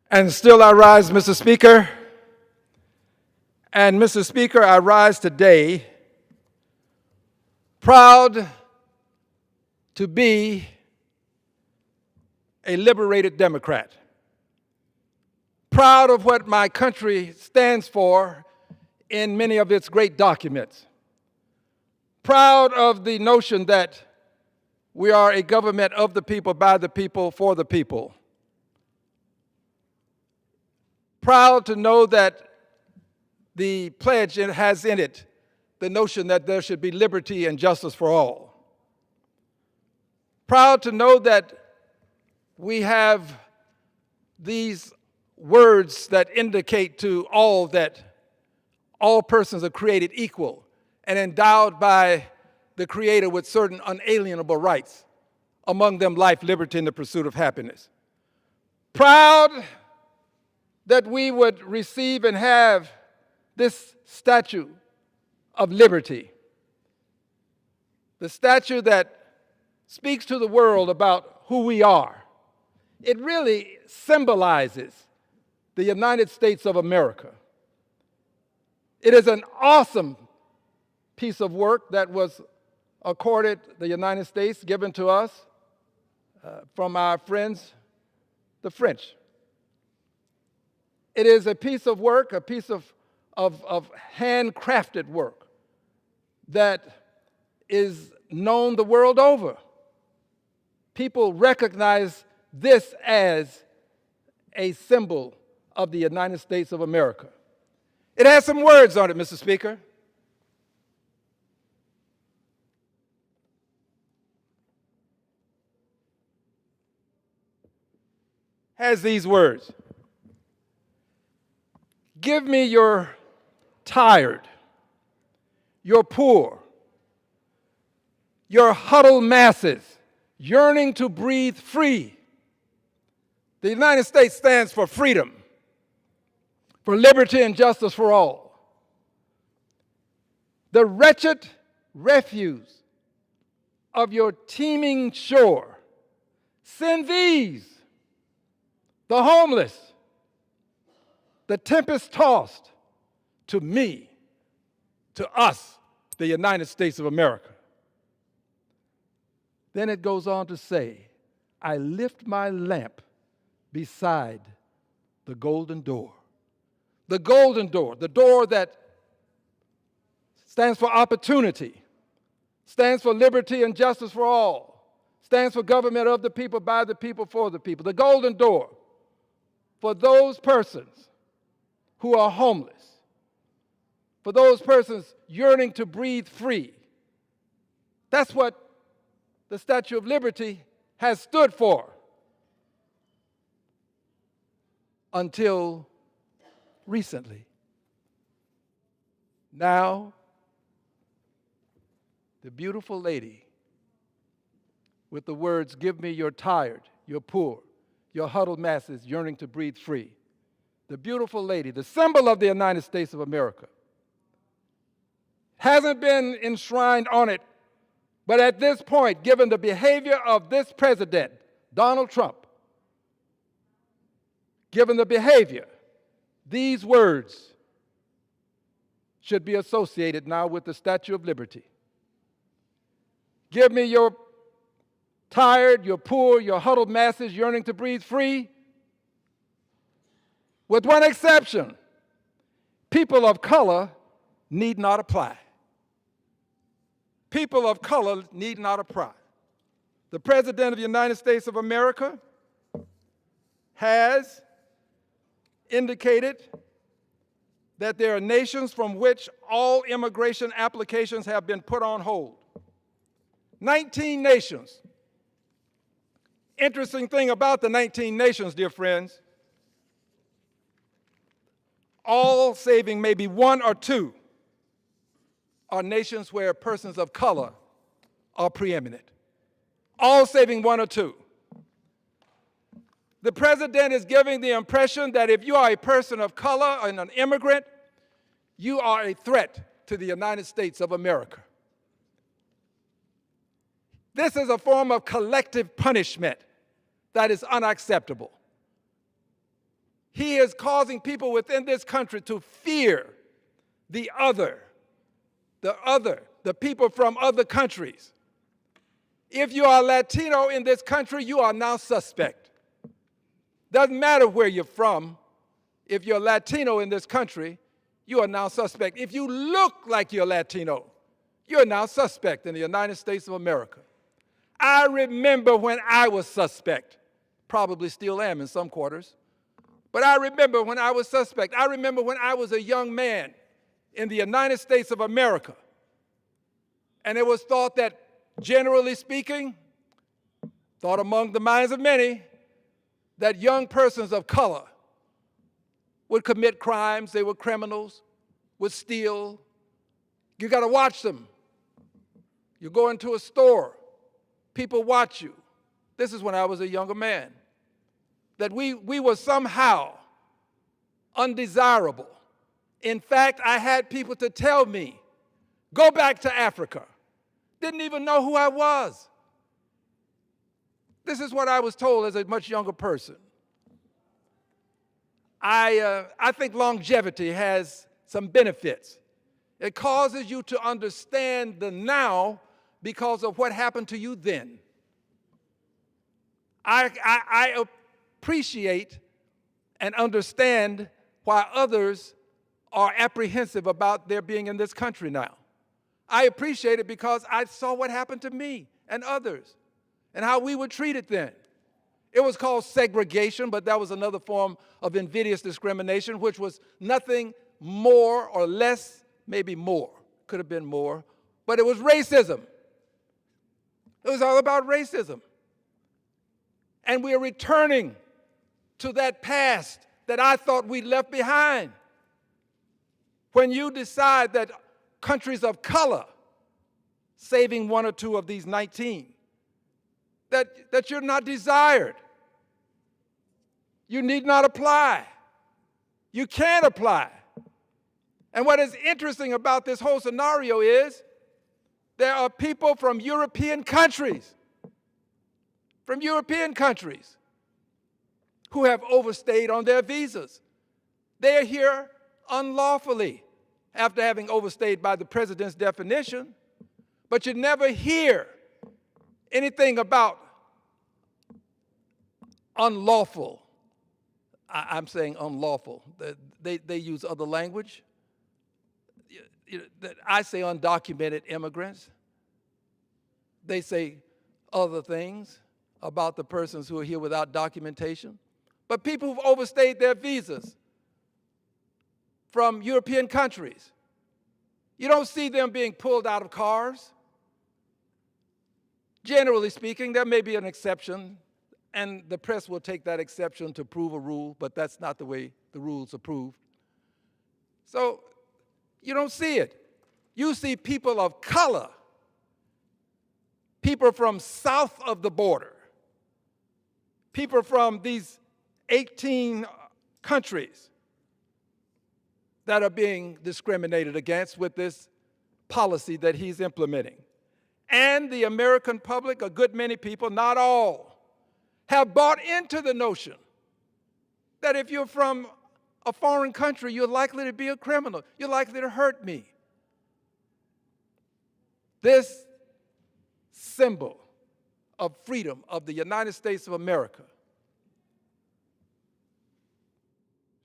And still I rise, Mr. Speaker. And Mr. Speaker, I rise today proud to be a liberated Democrat, proud of what my country stands for in many of its great documents, proud of the notion that we are a government of the people, by the people, for the people, proud to know that the pledge has in it the notion that there should be liberty and justice for all. Proud to know that we have these words that indicate to all that all persons are created equal and endowed by the Creator with certain unalienable rights, among them life, liberty, and the pursuit of happiness. Proud that we would receive and have this statue of liberty, the statue that speaks to the world about who we are. It really symbolizes the United States of America. It is an awesome piece of work that was accorded the United States, given to us from our friends, the French. It is a piece of work, a piece of handcrafted work that is known the world over. People recognize this as a symbol of the United States of America. It has some words on it, Mr. Speaker. Has these words: give me your tired, your poor, your huddled masses yearning to breathe free. The United States stands for freedom, for liberty and justice for all. The wretched refuse of your teeming shore, send these, the homeless, the tempest-tossed, to me, to us, the United States of America. Then it goes on to say, I lift my lamp beside the golden door. The golden door, the door that stands for opportunity, stands for liberty and justice for all, stands for government of the people, by the people, for the people. The golden door for those persons who are homeless, for those persons yearning to breathe free. That's what the Statue of Liberty has stood for until recently. Now, the beautiful lady with the words, give me your tired, your poor, your huddled masses yearning to breathe free. The beautiful lady, the symbol of the United States of America, hasn't been enshrined on it, but at this point, given the behavior of this president, Donald Trump, given the behavior, these words should be associated now with the Statue of Liberty. Give me your tired, your poor, your huddled masses yearning to breathe free. With one exception, people of color need not apply. People of color need not apply. The President of the United States of America has indicated that there are nations from which all immigration applications have been put on hold. 19 nations. Interesting thing about the 19 nations, dear friends, all saving maybe one or two are nations where persons of color are preeminent. All saving one or two. The president is giving the impression that if you are a person of color and an immigrant, you are a threat to the United States of America. This is a form of collective punishment that is unacceptable. He is causing people within this country to fear the other, the people from other countries. If you are Latino in this country, you are now suspect. Doesn't matter where you're from. If you're Latino in this country, you are now suspect. If you look like you're Latino, you're now suspect in the United States of America. I remember when I was suspect, probably still am in some quarters, but I remember when I was suspect. I remember when I was a young man in the United States of America, and it was thought that, generally speaking, thought among the minds of many, that young persons of color would commit crimes, they were criminals, would steal. You got to watch them. You go into a store, people watch you. This is when I was a younger man. That we were somehow undesirable. In fact, I had people to tell me, go back to Africa. Didn't even know who I was. This is what I was told as a much younger person. I think longevity has some benefits. It causes you to understand the now because of what happened to you then. I appreciate and understand why others are apprehensive about their being in this country now. I appreciate it because I saw what happened to me and others and how we were treated then. It was called segregation, but that was another form of invidious discrimination, which was nothing more or less, maybe more, could have been more, but it was racism. It was all about racism. And we are returning to that past that I thought we left behind. When you decide that countries of color, saving one or two of these 19, that you're not desired. You need not apply. You can't apply. And what is interesting about this whole scenario is there are people from European countries, who have overstayed on their visas. They are here unlawfully after having overstayed by the president's definition, but you never hear anything about unlawful. I'm saying unlawful. They use other language. I say undocumented immigrants. They say other things about the persons who are here without documentation. But people who've overstayed their visas from European countries, you don't see them being pulled out of cars. Generally speaking, there may be an exception, and the press will take that exception to prove a rule, but that's not the way the rules are proved. So you don't see it. You see people of color, people from south of the border, people from these 18 countries that are being discriminated against with this policy that he's implementing. And the American public, a good many people, not all, have bought into the notion that if you're from a foreign country, you're likely to be a criminal. You're likely to hurt me. This symbol of freedom of the United States of America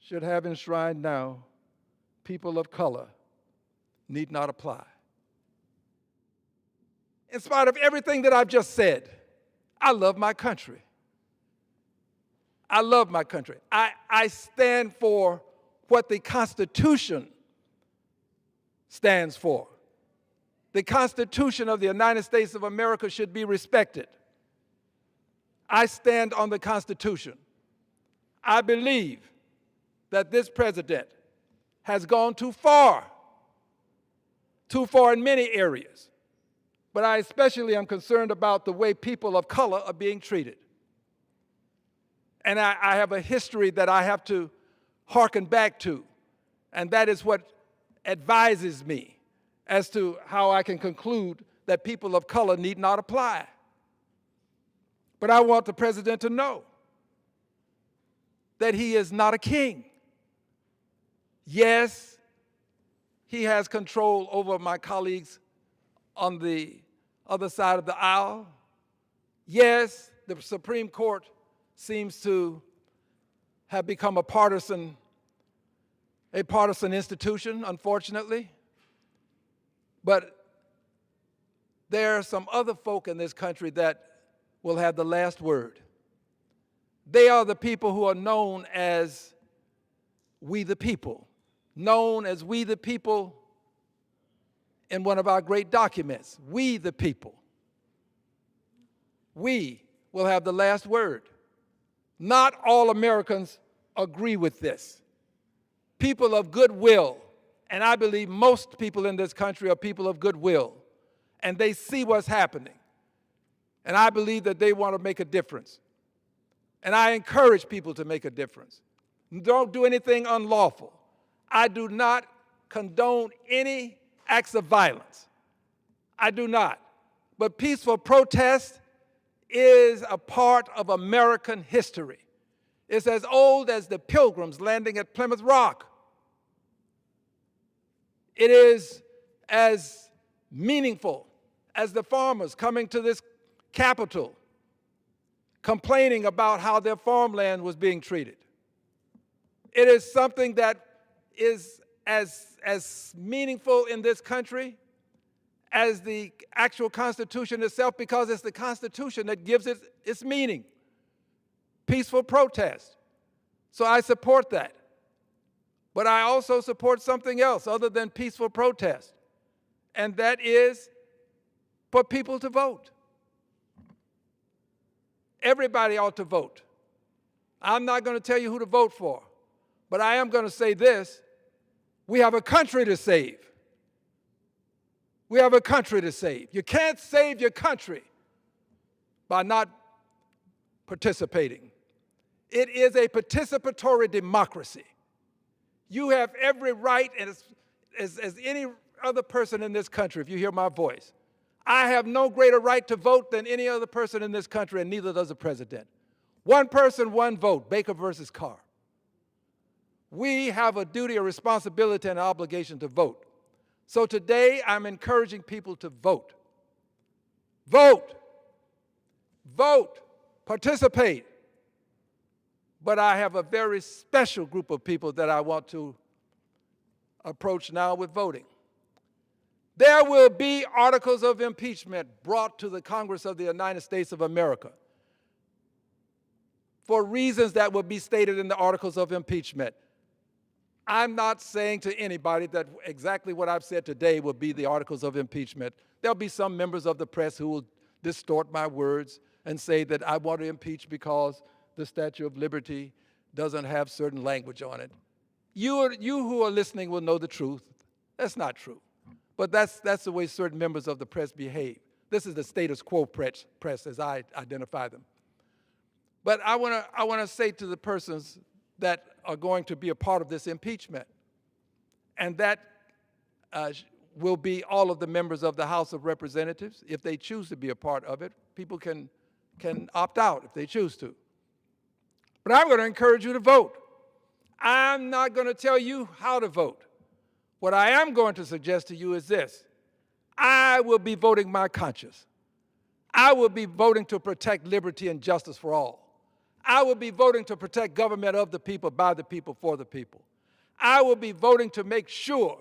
should have enshrined now, people of color need not apply. In spite of everything that I've just said, I love my country. I love my country. I stand for what the Constitution stands for. The Constitution of the United States of America should be respected. I stand on the Constitution. I believe that this president has gone too far in many areas. But I especially am concerned about the way people of color are being treated. And I have a history that I have to hearken back to, and that is what advises me as to how I can conclude that people of color need not apply. But I want the president to know that he is not a king. Yes, he has control over my colleagues on the other side of the aisle. Yes, the Supreme Court seems to have become a partisan institution, unfortunately. But there are some other folk in this country that will have the last word. They are the people who are known as we the people, known as we the people in one of our great documents, we the people. We will have the last word. Not all Americans agree with this. People of goodwill, and I believe most people in this country are people of goodwill, and they see what's happening. And I believe that they want to make a difference. And I encourage people to make a difference. Don't do anything unlawful. I do not condone any acts of violence. I do not. But peaceful protest is a part of American history. It's as old as the Pilgrims landing at Plymouth Rock. It is as meaningful as the farmers coming to this capital complaining about how their farmland was being treated. It is something that is as meaningful in this country as the actual Constitution itself, because it's the Constitution that gives it its meaning. Peaceful protest. So I support that. But I also support something else other than peaceful protest, and that is for people to vote. Everybody ought to vote. I'm not going to tell you who to vote for, but I am going to say this: we have a country to save. We have a country to save. You can't save your country by not participating. It is a participatory democracy. You have every right, as any other person in this country, if you hear my voice. I have no greater right to vote than any other person in this country, and neither does the president. One person, one vote, Baker versus Carr. We have a duty, a responsibility, and an obligation to vote. So today, I'm encouraging people to vote. Vote. Vote. Participate. But I have a very special group of people that I want to approach now with voting. There will be articles of impeachment brought to the Congress of the United States of America for reasons that will be stated in the articles of impeachment. I'm not saying to anybody that exactly what I've said today will be the articles of impeachment. There'll be some members of the press who will distort my words and say that I want to impeach because the Statue of Liberty doesn't have certain language on it. You who are listening will know the truth. That's not true. But that's the way certain members of the press behave. This is the status quo press as I identify them. But I want to say to the persons that are going to be a part of this impeachment, and that will be all of the members of the House of Representatives. If they choose to be a part of it, people can opt out if they choose to. But I'm going to encourage you to vote. I'm not going to tell you how to vote. What I am going to suggest to you is this: I will be voting my conscience. I will be voting to protect liberty and justice for all. I will be voting to protect government of the people, by the people, for the people. I will be voting to make sure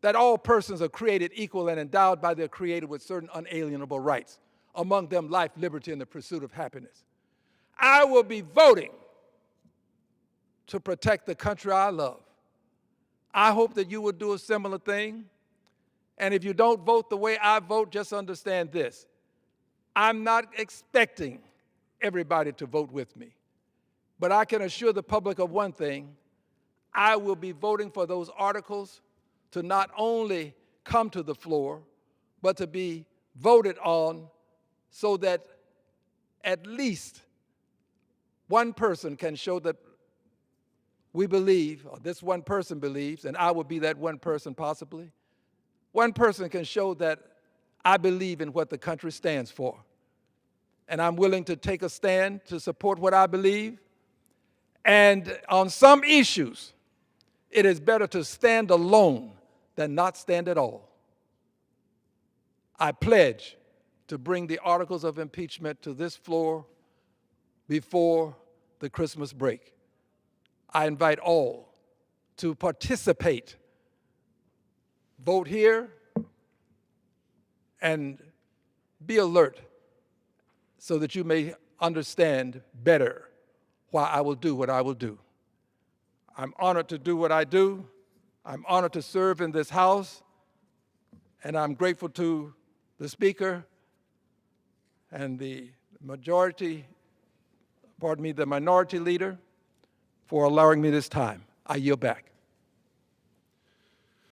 that all persons are created equal and endowed by their Creator with certain unalienable rights, among them life, liberty, and the pursuit of happiness. I will be voting to protect the country I love. I hope that you will do a similar thing. And if you don't vote the way I vote, just understand this: I'm not expecting everybody to vote with me. But I can assure the public of one thing: I will be voting for those articles to not only come to the floor, but to be voted on so that at least one person can show that we believe, or this one person believes, and I will be that one person possibly. One person can show that I believe in what the country stands for. And I'm willing to take a stand to support what I believe. And on some issues, it is better to stand alone than not stand at all. I pledge to bring the articles of impeachment to this floor before the Christmas break. I invite all to participate. Vote here and be alert so that you may understand better why I will do what I will do. I'm honored to do what I do. I'm honored to serve in this House, and I'm grateful to the Speaker and the minority leader for allowing me this time. I yield back.